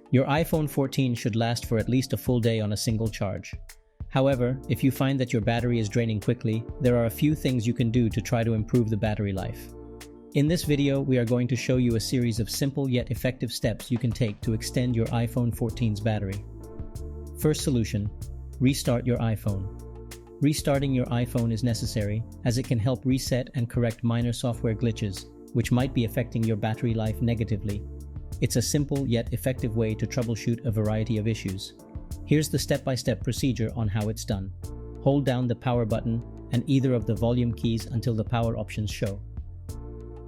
Your iPhone 14 should last for at least a full day on a single charge. However, if you find that your battery is draining quickly, there are a few things you can do to try to improve the battery life. In this video, we are going to show you a series of simple yet effective steps you can take to extend your iPhone 14's battery. First solution: restart your iPhone. Restarting your iPhone is necessary, as it can help reset and correct minor software glitches, which might be affecting your battery life negatively. It's a simple yet effective way to troubleshoot a variety of issues. Here's the step-by-step procedure on how it's done. Hold down the power button and either of the volume keys until the power options show.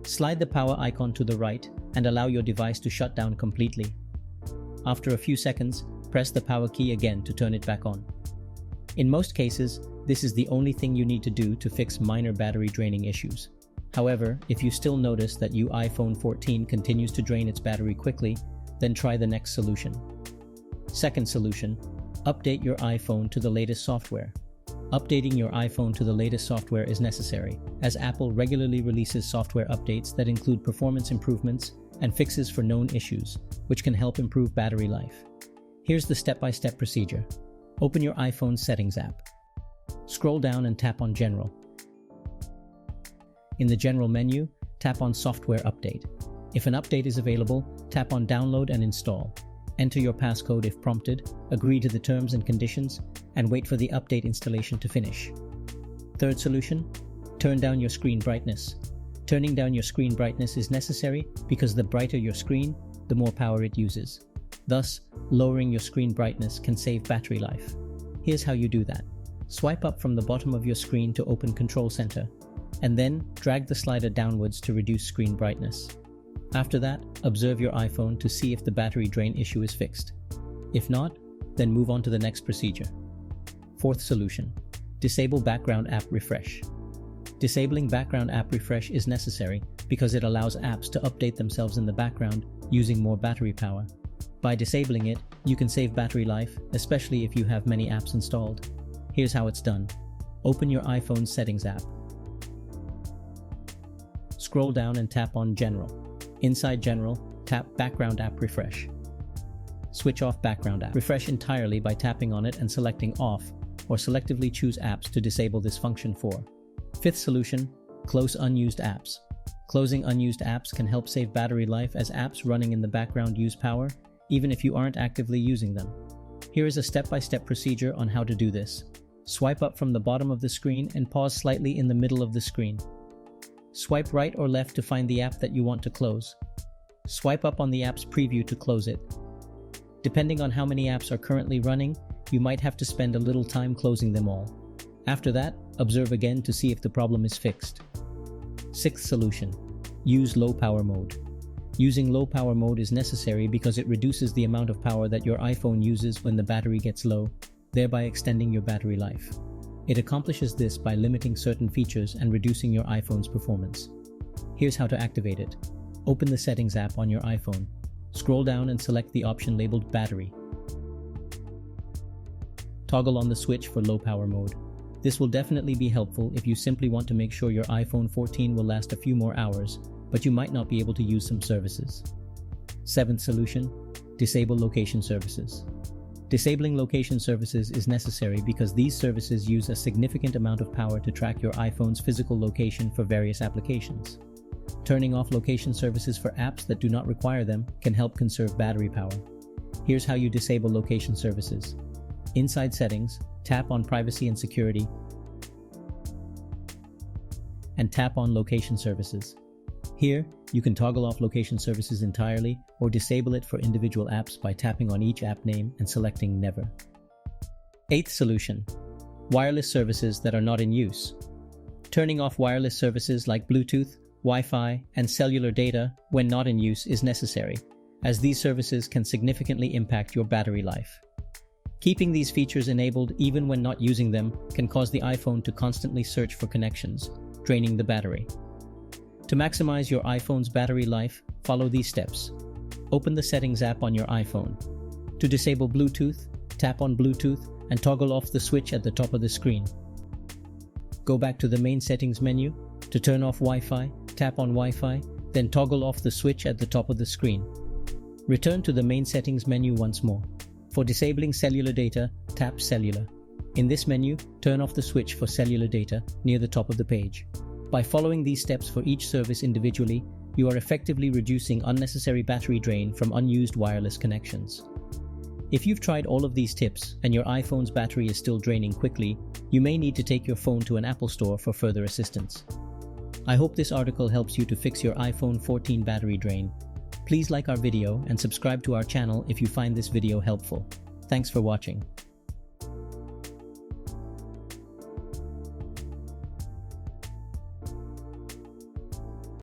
Slide the power icon to the right and allow your device to shut down completely. After a few seconds, press the power key again to turn it back on. In most cases, this is the only thing you need to do to fix minor battery draining issues. However, if you still notice that your iPhone 14 continues to drain its battery quickly, then try the next solution. Second solution: update your iPhone to the latest software. Updating your iPhone to the latest software is necessary, as Apple regularly releases software updates that include performance improvements and fixes for known issues, which can help improve battery life. Here's the step-by-step procedure. Open your iPhone Settings app. Scroll down and tap on General. In the General menu, tap on Software Update. If an update is available, tap on Download and Install. Enter your passcode if prompted, agree to the terms and conditions, and wait for the update installation to finish. Third solution: turn down your screen brightness. Turning down your screen brightness is necessary because the brighter your screen, the more power it uses. Thus, lowering your screen brightness can save battery life. Here's how you do that. Swipe up from the bottom of your screen to open Control Center, and then drag the slider downwards to reduce screen brightness. After that, observe your iPhone to see if the battery drain issue is fixed. If not, then move on to the next procedure. Fourth solution: disable background app refresh. Disabling background app refresh is necessary because it allows apps to update themselves in the background using more battery power. By disabling it, you can save battery life, especially if you have many apps installed. Here's how it's done. Open your iPhone Settings app. Scroll down and tap on General. Inside General, tap Background App Refresh. Switch off Background App Refresh entirely by tapping on it and selecting Off, or selectively choose apps to disable this function for. Fifth solution: close unused apps. Closing unused apps can help save battery life, as apps running in the background use power, even if you aren't actively using them. Here is a step-by-step procedure on how to do this. Swipe up from the bottom of the screen and pause slightly in the middle of the screen. Swipe right or left to find the app that you want to close. Swipe up on the app's preview to close it. Depending on how many apps are currently running, you might have to spend a little time closing them all. After that, observe again to see if the problem is fixed. Sixth solution: use low power mode. Using low power mode is necessary because it reduces the amount of power that your iPhone uses when the battery gets low, thereby extending your battery life. It accomplishes this by limiting certain features and reducing your iPhone's performance. Here's how to activate it. Open the Settings app on your iPhone. Scroll down and select the option labeled Battery. Toggle on the switch for low power mode. This will definitely be helpful if you simply want to make sure your iPhone 14 will last a few more hours, but you might not be able to use some services. Seventh solution: disable location services. Disabling location services is necessary because these services use a significant amount of power to track your iPhone's physical location for various applications. Turning off location services for apps that do not require them can help conserve battery power. Here's how you disable location services. Inside Settings, tap on Privacy and Security, and tap on Location Services. Here, you can toggle off location services entirely or disable it for individual apps by tapping on each app name and selecting Never. Eighth solution: wireless services that are not in use. Turning off wireless services like Bluetooth, Wi-Fi, and cellular data when not in use is necessary, as these services can significantly impact your battery life. Keeping these features enabled even when not using them can cause the iPhone to constantly search for connections, draining the battery. To maximize your iPhone's battery life, follow these steps. Open the Settings app on your iPhone. To disable Bluetooth, tap on Bluetooth and toggle off the switch at the top of the screen. Go back to the main settings menu. To turn off Wi-Fi, tap on Wi-Fi, then toggle off the switch at the top of the screen. Return to the main settings menu once more. For disabling cellular data, tap Cellular. In this menu, turn off the switch for cellular data near the top of the page. By following these steps for each service individually, you are effectively reducing unnecessary battery drain from unused wireless connections. If you've tried all of these tips and your iPhone's battery is still draining quickly, you may need to take your phone to an Apple store for further assistance. I hope this article helps you to fix your iPhone 14 battery drain. Please like our video and subscribe to our channel if you find this video helpful. Thanks for watching.